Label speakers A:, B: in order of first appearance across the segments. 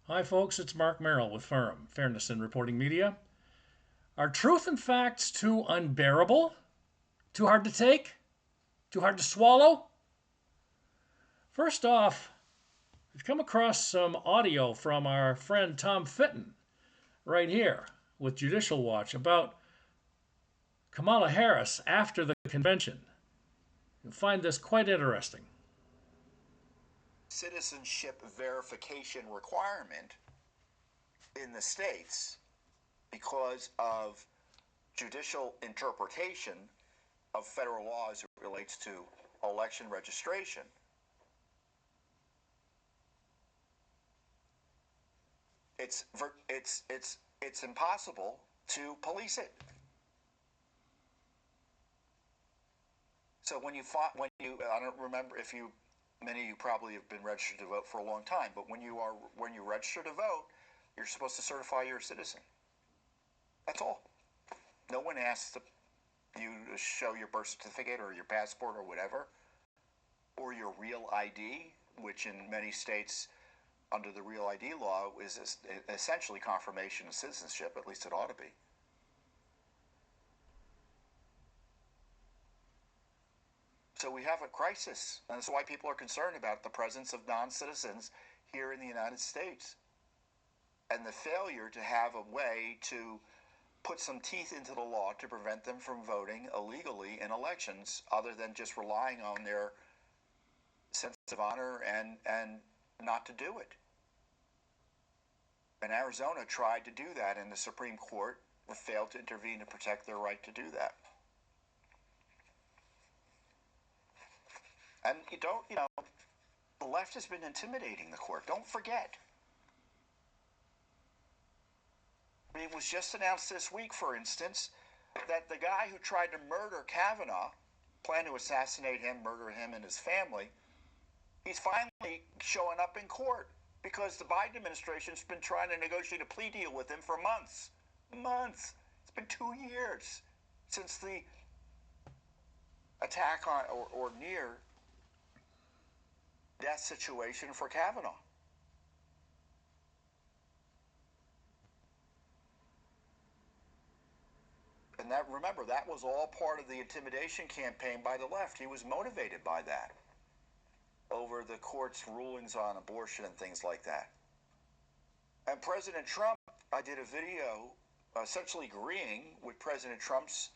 A: Hi, folks. It's Mark Merrill with Firm, Fairness in Reporting Media. Are truth and facts too unbearable? Too hard to take? Too hard to swallow? First off, we've come across some audio from our friend Tom Fitton right here with Judicial Watch about Kamala Harris after the convention. You'll find this quite interesting.
B: Citizenship verification requirement in the states because of judicial interpretation of federal law as it relates to election registration. It's impossible to police it. So I don't remember if you, many of you probably have been registered to vote for a long time, but when you register to vote, you're supposed to certify you're a citizen. That's all. No one asks you to show your birth certificate or your passport or whatever, or your real ID, which in many states under the Real ID law is essentially confirmation of citizenship. At least it ought to be. So we have a crisis, and that's why people are concerned about the presence of non-citizens here in the United States and the failure to have a way to put some teeth into the law to prevent them from voting illegally in elections other than just relying on their sense of honor and not to do it. And Arizona tried to do that, and the Supreme Court failed to intervene to protect their right to do that. And the left has been intimidating the court. Don't forget. It was just announced this week, for instance, that the guy who tried to murder Kavanaugh, planned to assassinate him, murder him and his family, he's finally showing up in court because the Biden administration's been trying to negotiate a plea deal with him for months. Months. It's been 2 years since the attack on or near death situation for Kavanaugh. And remember, that was all part of the intimidation campaign by the left. He was motivated by that over the court's rulings on abortion and things like that. And President Trump, I did a video essentially agreeing with President Trump's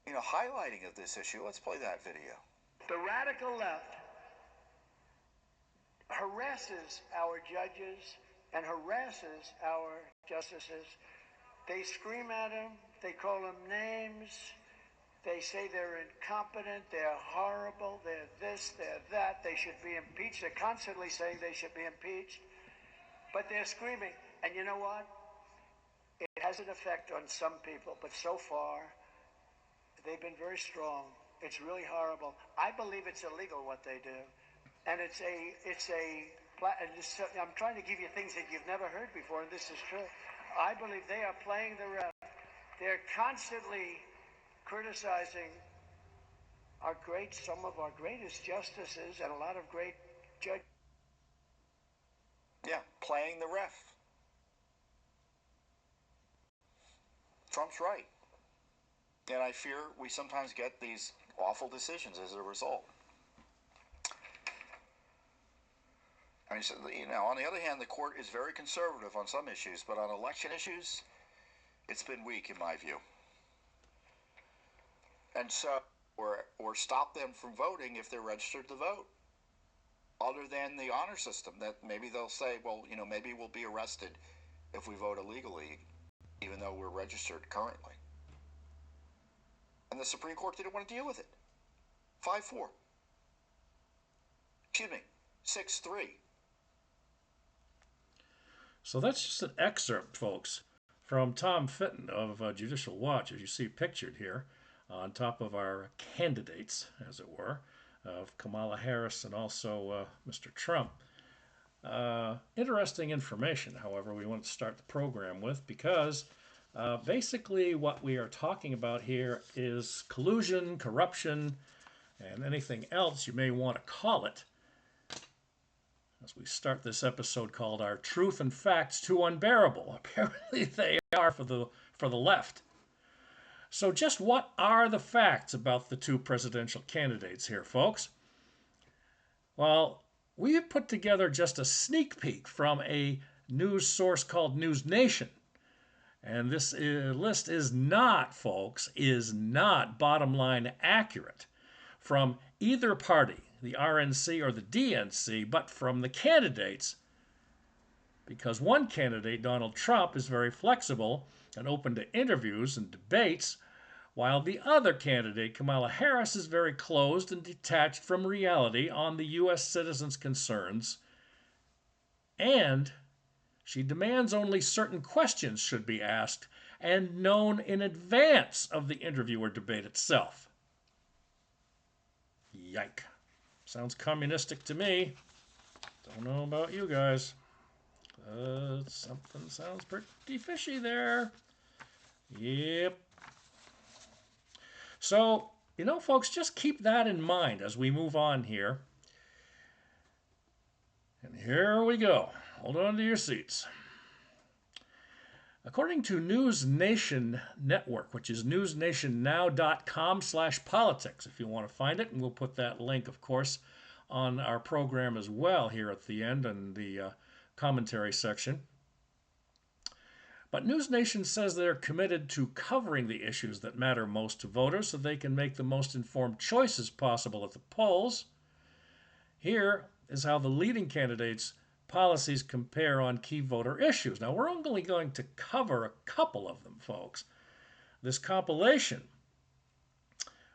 B: highlighting of this issue. Let's play that video.
C: The radical left harasses our judges and harasses our justices. They scream at them. They call them names. They say they're incompetent. They're horrible. They're this. They're that. They should be impeached. They're constantly saying they should be impeached. But they're screaming. And you know what? It has an effect on some people. But so far, they've been very strong. It's really horrible. I believe it's illegal what they do. And I'm trying to give you things that you've never heard before, and this is true. I believe they are playing the ref. They're constantly criticizing some of our greatest justices and a lot of great judges.
B: Yeah, playing the ref. Trump's right. And I fear we sometimes get these awful decisions as a result. I mean, on the other hand, the court is very conservative on some issues, but on election issues, it's been weak in my view. And so, or stop them from voting if they're registered to vote, other than the honor system, that maybe they'll say, well, maybe we'll be arrested if we vote illegally, even though we're registered currently. And the Supreme Court didn't want to deal with it. 5-4. Excuse me, 6-3.
A: So that's just an excerpt, folks, from Tom Fitton of Judicial Watch, as you see pictured here on top of our candidates, as it were, of Kamala Harris and also Mr. Trump. Interesting information, however, we want to start the program with, because basically what we are talking about here is collusion, corruption, and anything else you may want to call it as we start this episode called Our Truth and Facts Too Unbearable. Apparently they are for the left. So just what are the facts about the two presidential candidates here, folks? Well, we've put together just a sneak peek from a news source called News Nation. And this list is not, folks, is not bottom line accurate from either party, the RNC or the DNC, but from the candidates. Because one candidate, Donald Trump, is very flexible and open to interviews and debates, while the other candidate, Kamala Harris, is very closed and detached from reality on the U.S. citizens' concerns, and she demands only certain questions should be asked and known in advance of the interview or debate itself. Yike. Sounds communistic to me. Don't know about you guys. Something sounds pretty fishy there. Yep. So, folks, just keep that in mind as we move on here. And here we go. Hold on to your seats. According to News Nation Network, which is newsnationnow.com/politics, if you want to find it, and we'll put that link, of course, on our program as well here at the end in the commentary section. But News Nation says they're committed to covering the issues that matter most to voters so they can make the most informed choices possible at the polls. Here is how the leading candidates' policies compare on key voter issues. Now, we're only going to cover a couple of them, folks. This compilation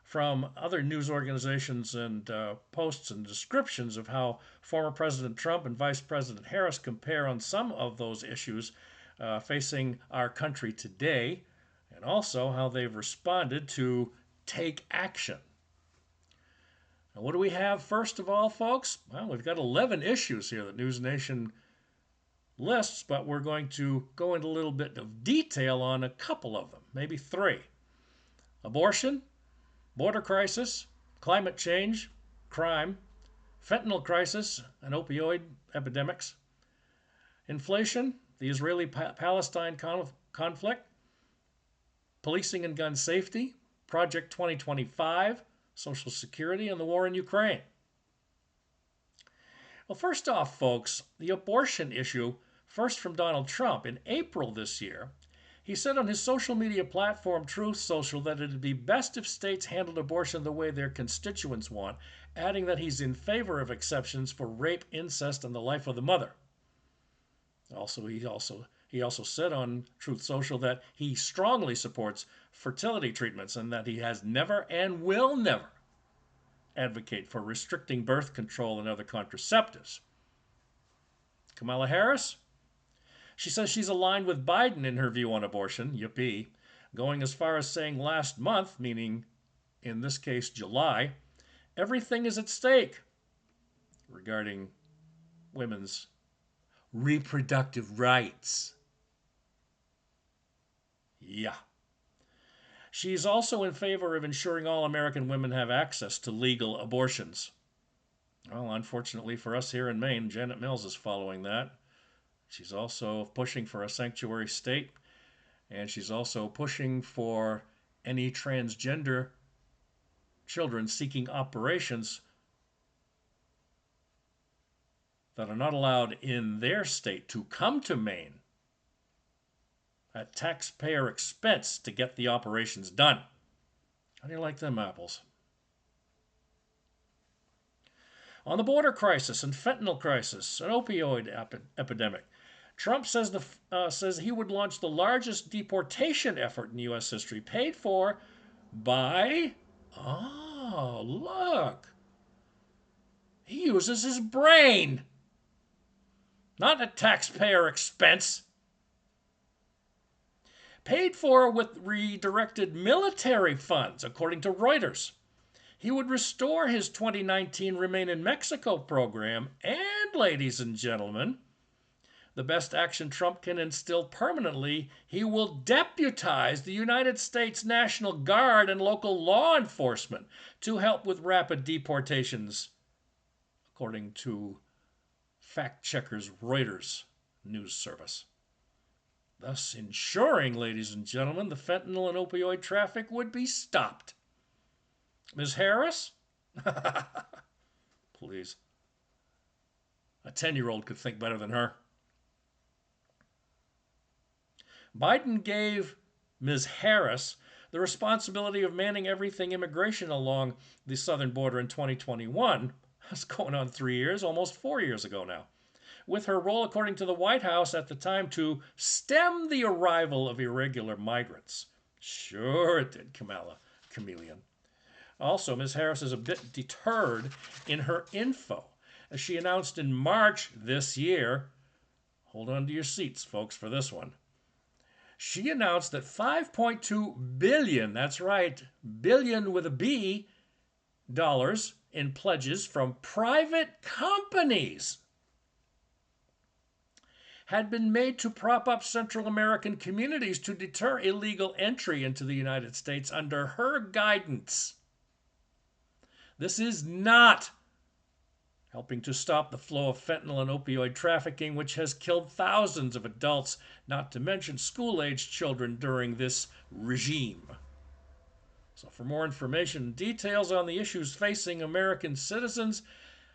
A: from other news organizations and posts and descriptions of how former President Trump and Vice President Harris compare on some of those issues facing our country today, and also how they've responded to take action. Now, what do we have first of all, folks? Well, we've got 11 issues here that News Nation lists, but we're going to go into a little bit of detail on a couple of them, maybe 3. Abortion, border crisis, climate change, crime, fentanyl crisis and opioid epidemics, inflation, the Israeli-Palestine conflict, policing and gun safety, Project 2025, Social Security, and the war in Ukraine. Well, first off, folks, the abortion issue, first from Donald Trump. In April this year, he said on his social media platform, Truth Social, that it would be best if states handled abortion the way their constituents want, adding that he's in favor of exceptions for rape, incest, and the life of the mother. He also said on Truth Social that he strongly supports fertility treatments and that he has never and will never advocate for restricting birth control and other contraceptives. Kamala Harris? She says she's aligned with Biden in her view on abortion, yippee, going as far as saying last month, meaning in this case July, everything is at stake regarding women's reproductive rights. Yeah. She's also in favor of ensuring all American women have access to legal abortions. Well, unfortunately for us here in Maine, Janet Mills is following that. She's also pushing for a sanctuary state, and she's also pushing for any transgender children seeking operations that are not allowed in their state to come to Maine at taxpayer expense to get the operations done. How do you like them apples? On the border crisis and fentanyl crisis, an opioid epidemic, Trump says he would launch the largest deportation effort in U.S. history, paid for by, look, he uses his brain, not at taxpayer expense. Paid for with redirected military funds, according to Reuters. He would restore his 2019 Remain in Mexico program, and, ladies and gentlemen, the best action Trump can instill permanently, he will deputize the United States National Guard and local law enforcement to help with rapid deportations, according to fact checkers Reuters news service, thus ensuring, ladies and gentlemen, the fentanyl and opioid traffic would be stopped. Ms. Harris? Please. A 10-year-old could think better than her. Biden gave Ms. Harris the responsibility of manning everything immigration along the southern border in 2021. That's going on 3 years, almost 4 years ago now. With her role, according to the White House at the time, to stem the arrival of irregular migrants. Sure it did, Kamala, chameleon. Also, Ms. Harris is a bit deterred in her info, as she announced in March this year, hold on to your seats, folks, for this one. She announced that 5.2 billion, that's right, billion with a B, dollars in pledges from private companies had been made to prop up Central American communities to deter illegal entry into the United States under her guidance. This is not helping to stop the flow of fentanyl and opioid trafficking, which has killed thousands of adults, not to mention school-aged children during this regime. So for more information and details on the issues facing American citizens,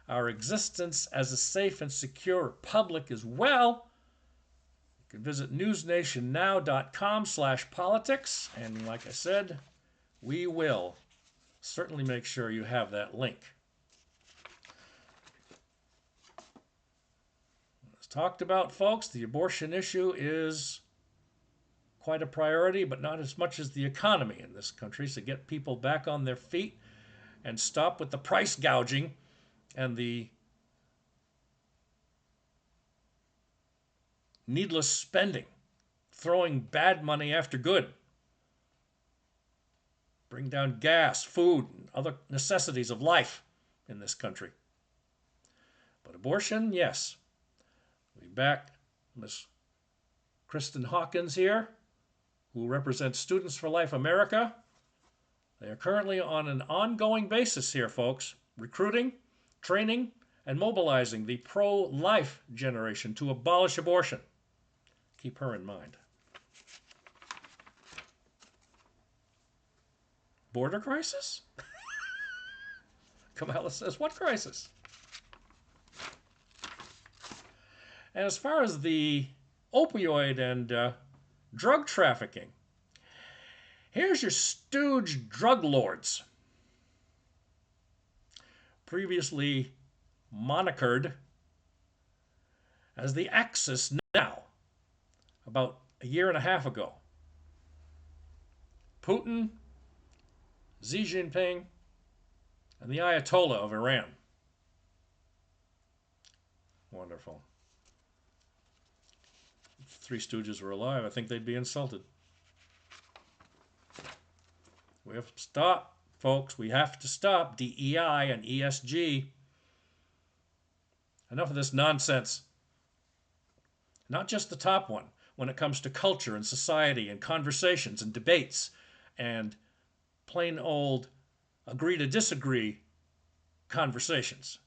A: our existence as a safe and secure republic as well, you can visit newsnationnow.com/politics. And like I said, we will certainly make sure you have that link. As talked about, folks, the abortion issue is quite a priority, but not as much as the economy in this country. So get people back on their feet and stop with the price gouging and the needless spending, throwing bad money after good. Bring down gas, food, and other necessities of life in this country. But abortion, yes. We'll be back. Miss Kristen Hawkins here, who represents Students for Life America. They are currently on an ongoing basis here, folks, recruiting, training, and mobilizing the pro-life generation to abolish abortion. Keep her in mind. Border crisis? Kamala says, what crisis? And as far as the opioid and drug trafficking, here's your stooge drug lords, previously monikered as the Axis now, about a year and a half ago. Putin, Xi Jinping, and the Ayatollah of Iran. Wonderful. If the Three Stooges were alive, I think they'd be insulted. We have to stop, folks. We have to stop DEI and ESG. Enough of this nonsense. Not just the top one, when it comes to culture and society and conversations and debates and plain old agree to disagree conversations.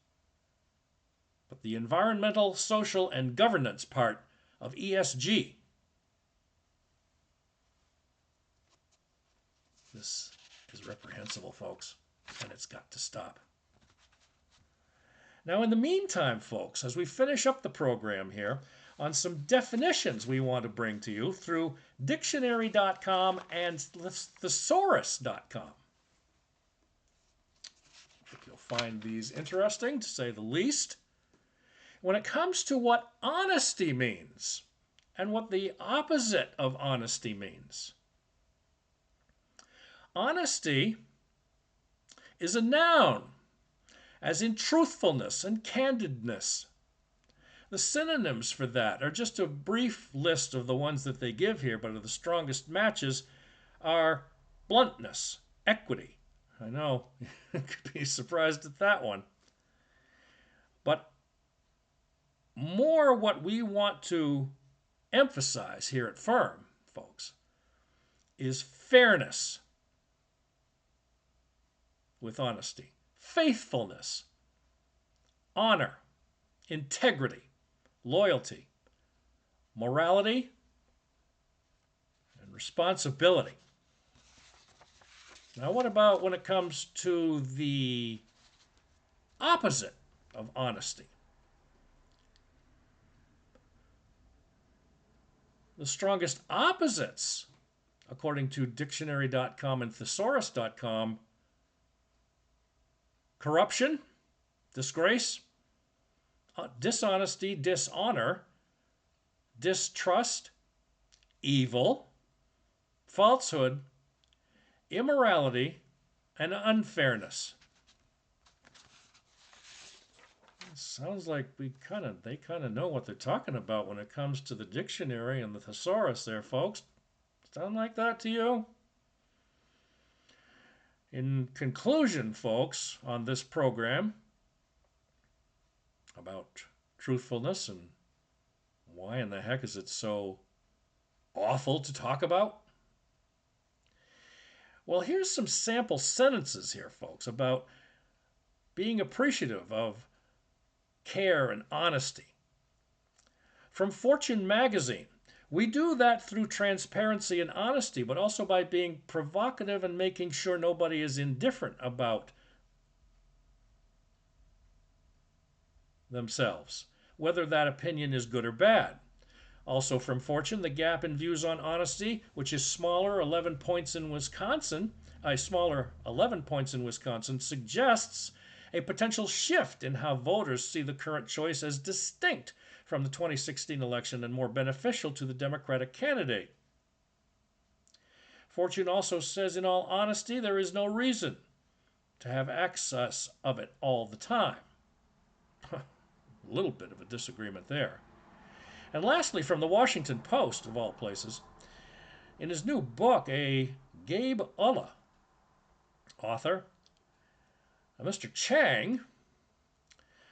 A: But the environmental, social, and governance part of ESG. This is reprehensible, folks, and it's got to stop. Now, in the meantime, folks, as we finish up the program here, on some definitions we want to bring to you through dictionary.com and thesaurus.com. I think you'll find these interesting, to say the least. When it comes to what honesty means and what the opposite of honesty means. Honesty is a noun, as in truthfulness and candidness. The synonyms for that are just a brief list of the ones that they give here, but are the strongest matches are bluntness, equity. I know, you could be surprised at that one. But more what we want to emphasize here at Firm, folks, is fairness with honesty, faithfulness, honor, integrity, loyalty, morality, and responsibility. Now, what about when it comes to the opposite of honesty? The strongest opposites, according to dictionary.com and thesaurus.com: corruption, disgrace, dishonesty, dishonor, distrust, evil, falsehood, immorality, and unfairness. It sounds like they kind of know what they're talking about when it comes to the dictionary and the thesaurus there, folks. Sound like that to you? In conclusion, folks, on this program about truthfulness and why in the heck is it so awful to talk about? Well, here's some sample sentences here, folks, about being appreciative of care and honesty. From Fortune magazine: we do that through transparency and honesty, but also by being provocative and making sure nobody is indifferent about themselves, whether that opinion is good or bad. Also from Fortune, the gap in views on honesty, which is smaller 11 points in Wisconsin, suggests a potential shift in how voters see the current choice as distinct from the 2016 election and more beneficial to the Democratic candidate. Fortune also says, in all honesty, there is no reason to have access of it all the time. A little bit of a disagreement there. And lastly, from the Washington Post, of all places, in his new book, a Gabe Ulla author, Mr. Chang,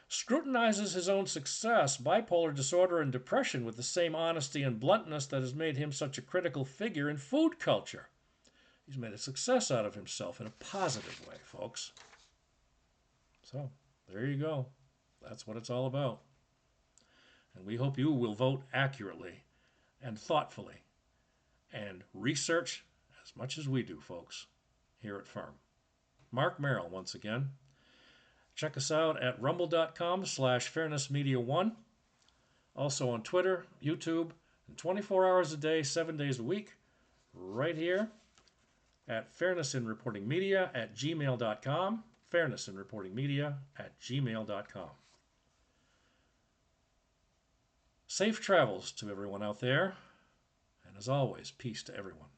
A: scrutinizes his own success, bipolar disorder, and depression with the same honesty and bluntness that has made him such a critical figure in food culture. He's made a success out of himself in a positive way, folks. So, there you go. That's what it's all about. And we hope you will vote accurately and thoughtfully and research as much as we do, folks, here at Firm. Mark Merrill, once again. Check us out at rumble.com/fairnessmedia1. Also on Twitter, YouTube, and 24 hours a day, 7 days a week, right here at fairnessinreportingmedia@gmail.com. fairnessinreportingmedia@gmail.com. Safe travels to everyone out there, and as always, peace to everyone.